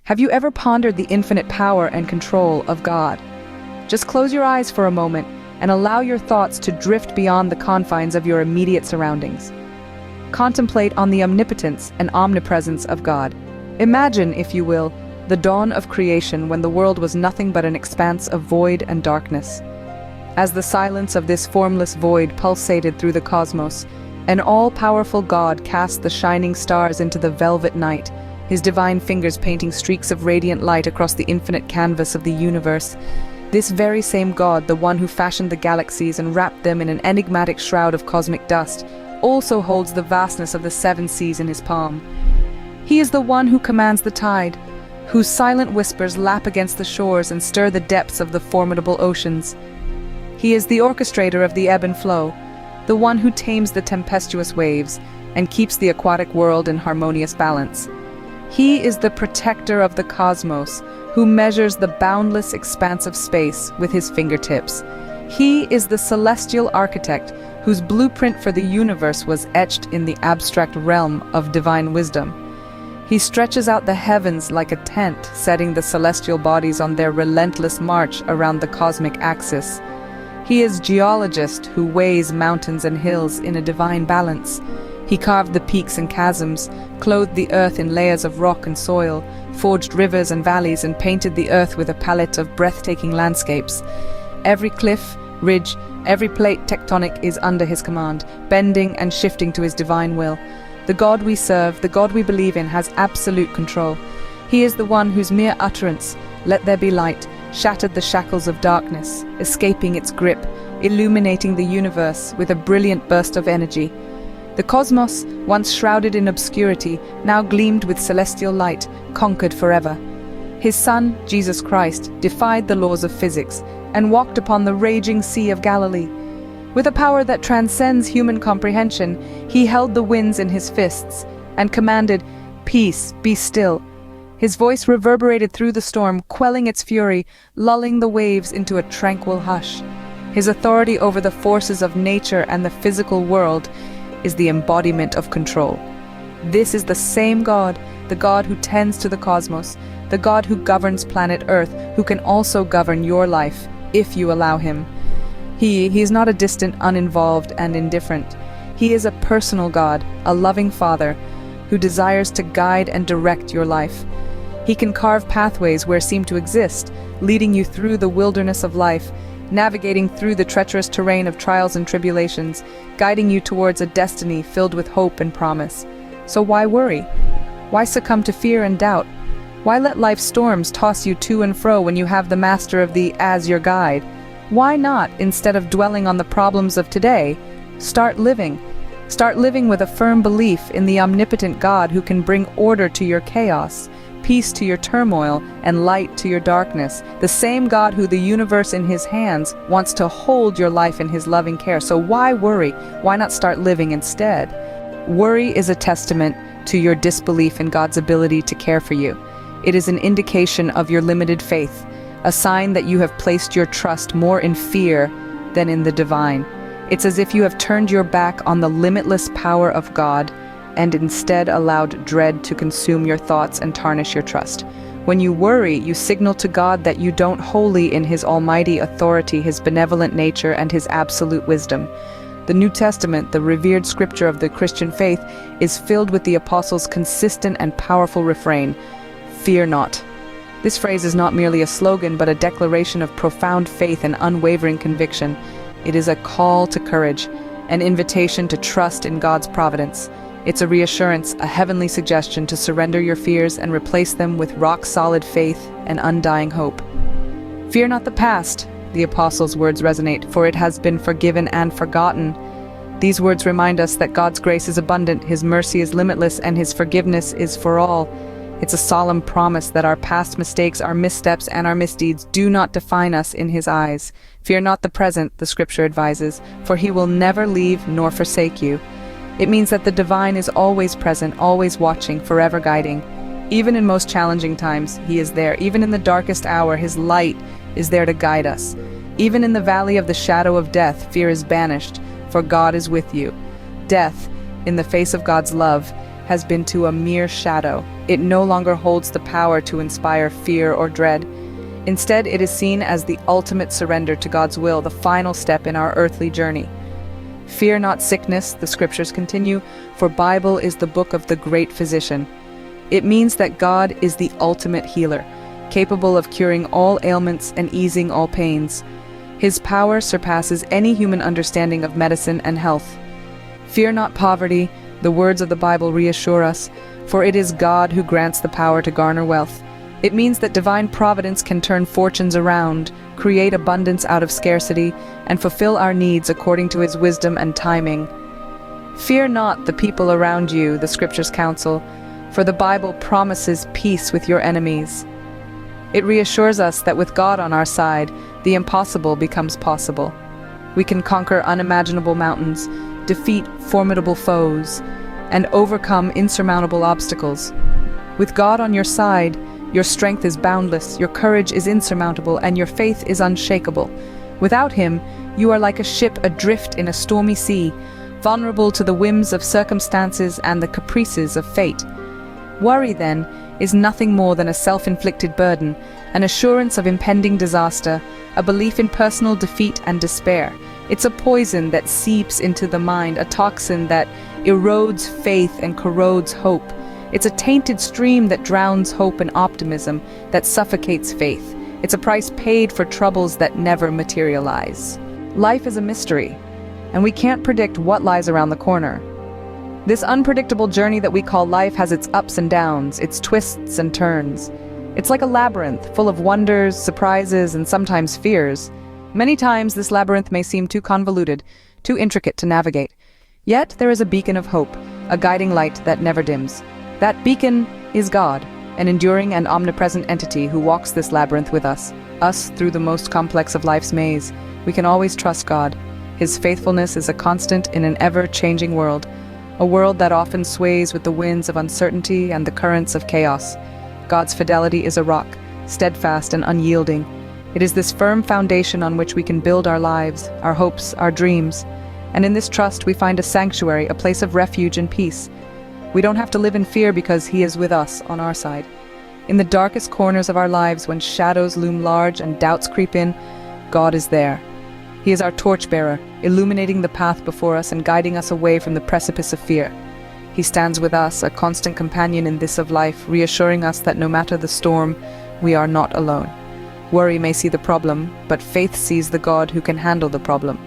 Have you ever pondered the infinite power and control of God? Just close your eyes for a moment and allow your thoughts to drift beyond the confines of your immediate surroundings. Contemplate on the omnipotence and omnipresence of God. Imagine, if you will, the dawn of creation when the world was nothing but an expanse of void and darkness. As the silence of this formless void pulsated through the cosmos, an all-powerful God cast the shining stars into the velvet night, his divine fingers painting streaks of radiant light across the infinite canvas of the universe. This very same God, the one who fashioned the galaxies and wrapped them in an enigmatic shroud of cosmic dust, also holds the vastness of the seven seas in his palm. He is the one who commands the tide, whose silent whispers lap against the shores and stir the depths of the formidable oceans. He is the orchestrator of the ebb and flow, the one who tames the tempestuous waves and keeps the aquatic world in harmonious balance. He is the protector of the cosmos, who measures the boundless expanse of space with his fingertips. He is the celestial architect whose blueprint for the universe was etched in the abstract realm of divine wisdom. He stretches out the heavens like a tent, setting the celestial bodies on their relentless march around the cosmic axis. He is geologist who weighs mountains and hills in a divine balance. He carved the peaks and chasms, clothed the earth in layers of rock and soil, forged rivers and valleys, and painted the earth with a palette of breathtaking landscapes. Every cliff, ridge, every plate tectonic is under his command, bending and shifting to his divine will. The God we serve, the God we believe in, has absolute control. He is the one whose mere utterance, "Let there be light," shattered the shackles of darkness, escaping its grip, illuminating the universe with a brilliant burst of energy. The cosmos, once shrouded in obscurity, now gleamed with celestial light, conquered forever. His Son, Jesus Christ, defied the laws of physics and walked upon the raging Sea of Galilee. With a power that transcends human comprehension, he held the winds in his fists and commanded, "Peace, be still." His voice reverberated through the storm, quelling its fury, lulling the waves into a tranquil hush. His authority over the forces of nature and the physical world is the embodiment of control. This is the same God, the God who tends to the cosmos, the God who governs planet Earth, who can also govern your life, if you allow him. He is not a distant, uninvolved, and indifferent. He is a personal God, a loving Father, who desires to guide and direct your life. He can carve pathways where seem to exist, leading you through the wilderness of life, navigating through the treacherous terrain of trials and tribulations, guiding you towards a destiny filled with hope and promise. So why worry? Why succumb to fear and doubt? Why let life's storms toss you to and fro when you have the master of the as your guide? Why not, instead of dwelling on the problems of today, start living? Start living with a firm belief in the omnipotent God who can bring order to your chaos, peace to your turmoil, and light to your darkness. The same God who the universe in his hands wants to hold your life in his loving care. So why worry? Why not start living instead? Worry is a testament to your disbelief in God's ability to care for you. It is an indication of your limited faith, a sign that you have placed your trust more in fear than in the divine. It's as if you have turned your back on the limitless power of God and instead allowed dread to consume your thoughts and tarnish your trust. When you worry, you signal to God that you don't wholly in his almighty authority, his benevolent nature, and his absolute wisdom. The New Testament, the revered scripture of the Christian faith, is filled with the apostles' consistent and powerful refrain, "Fear not." This phrase is not merely a slogan, but a declaration of profound faith and unwavering conviction. It is a call to courage, an invitation to trust in God's providence. It's a reassurance, a heavenly suggestion to surrender your fears and replace them with rock-solid faith and undying hope. Fear not the past, the apostles' words resonate, for it has been forgiven and forgotten. These words remind us that God's grace is abundant, his mercy is limitless, and his forgiveness is for all. It's a solemn promise that our past mistakes, our missteps, and our misdeeds do not define us in his eyes. Fear not the present, the scripture advises, for he will never leave nor forsake you. It means that the divine is always present, always watching, forever guiding. Even in most challenging times, he is there. Even in the darkest hour, his light is there to guide us. Even in the valley of the shadow of death, fear is banished, for God is with you. Death, in the face of God's love, has been to a mere shadow. it no longer holds the power to inspire fear or dread. Instead, it is seen as the ultimate surrender to God's will, the final step in our earthly journey. Fear not sickness, the scriptures continue, for Bible is the book of the great physician. It means that God is the ultimate healer, capable of curing all ailments and easing all pains. His power surpasses any human understanding of medicine and health. Fear not poverty, the words of the Bible reassure us, for it is God who grants the power to garner wealth. It means that divine providence can turn fortunes around, create abundance out of scarcity, and fulfill our needs according to his wisdom and timing. Fear not the people around you, the scriptures counsel, for the Bible promises peace with your enemies. It reassures us that with God on our side, the impossible becomes possible. We can conquer unimaginable mountains, defeat formidable foes, and overcome insurmountable obstacles. With God on your side, your strength is boundless, your courage is insurmountable, and your faith is unshakable. Without him, you are like a ship adrift in a stormy sea, vulnerable to the whims of circumstances and the caprices of fate. Worry, then, is nothing more than a self-inflicted burden, an assurance of impending disaster, a belief in personal defeat and despair. It's a poison that seeps into the mind, a toxin that erodes faith and corrodes hope. It's a tainted stream that drowns hope and optimism, that suffocates faith. It's a price paid for troubles that never materialize. Life is a mystery, and we can't predict what lies around the corner. This unpredictable journey that we call life has its ups and downs, its twists and turns. It's like a labyrinth, full of wonders, surprises, and sometimes fears. Many times this labyrinth may seem too convoluted, too intricate to navigate. Yet there is a beacon of hope, a guiding light that never dims. That beacon is God, an enduring and omnipresent entity who walks this labyrinth with us through the most complex of life's maze. We can always trust God. His faithfulness is a constant in an ever-changing world, a world that often sways with the winds of uncertainty and the currents of chaos. God's fidelity is a rock, steadfast and unyielding. It is this firm foundation on which we can build our lives, our hopes, our dreams. And in this trust we find a sanctuary, a place of refuge and peace. We don't have to live in fear because he is with us on our side. In the darkest corners of our lives, when shadows loom large and doubts creep in, God is there. He is our torchbearer, illuminating the path before us and guiding us away from the precipice of fear. He stands with us, a constant companion in this of life, reassuring us that no matter the storm, we are not alone. Worry may see the problem, but faith sees the God who can handle the problem.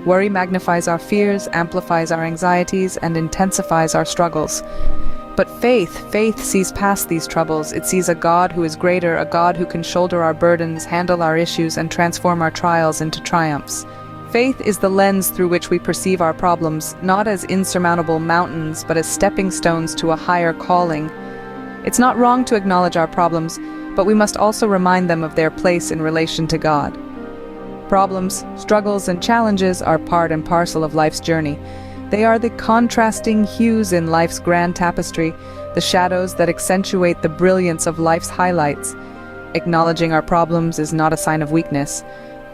Worry magnifies our fears, amplifies our anxieties, and intensifies our struggles. But faith sees past these troubles. It sees a God who is greater, a God who can shoulder our burdens, handle our issues, and transform our trials into triumphs. Faith is the lens through which we perceive our problems, not as insurmountable mountains, but as stepping stones to a higher calling. It's not wrong to acknowledge our problems, but we must also remind them of their place in relation to God. Problems, struggles, and challenges are part and parcel of life's journey. They are the contrasting hues in life's grand tapestry, the shadows that accentuate the brilliance of life's highlights. Acknowledging our problems is not a sign of weakness,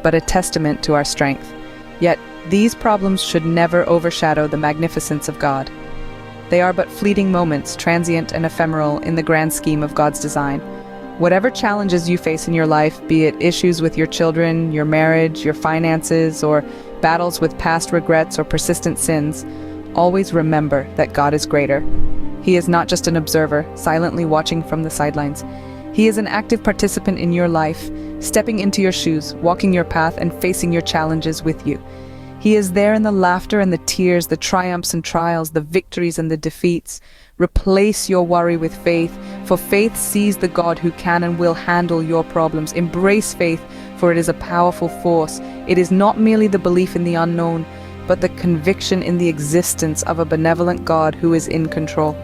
but a testament to our strength. Yet, these problems should never overshadow the magnificence of God. They are but fleeting moments, transient and ephemeral in the grand scheme of God's design. Whatever challenges you face in your life, be it issues with your children, your marriage, your finances, or battles with past regrets or persistent sins, always remember that God is greater. He is not just an observer, silently watching from the sidelines. He is an active participant in your life, stepping into your shoes, walking your path, and facing your challenges with you. He is there in the laughter and the tears, the triumphs and trials, the victories and the defeats. Replace your worry with faith, for faith sees the God who can and will handle your problems. Embrace faith, for it is a powerful force. It is not merely the belief in the unknown, but the conviction in the existence of a benevolent God who is in control.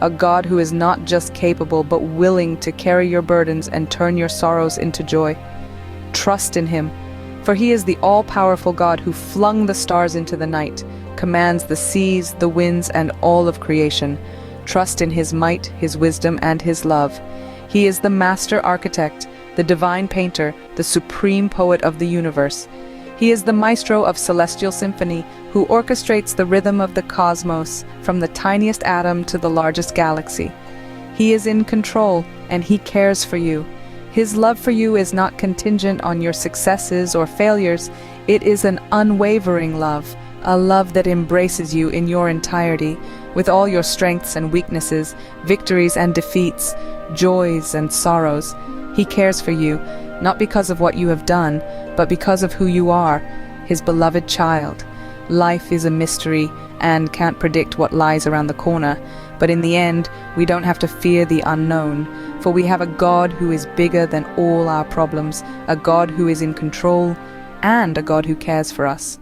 A God who is not just capable, but willing to carry your burdens and turn your sorrows into joy. Trust in him, for he is the all-powerful God who flung the stars into the night, commands the seas, the winds, and all of creation. Trust in his might, his wisdom, and his love. He is the master architect, the divine painter, the supreme poet of the universe. He is the maestro of celestial symphony, who orchestrates the rhythm of the cosmos, from the tiniest atom to the largest galaxy. He is in control, and He cares for you. His love for you is not contingent on your successes or failures. It is an unwavering love, a love that embraces you in your entirety, with all your strengths and weaknesses, victories and defeats, joys and sorrows. He cares for you, not because of what you have done, but because of who you are, His beloved child. Life is a mystery and can't predict what lies around the corner, but in the end, we don't have to fear the unknown, for we have a God who is bigger than all our problems, a God who is in control, and a God who cares for us.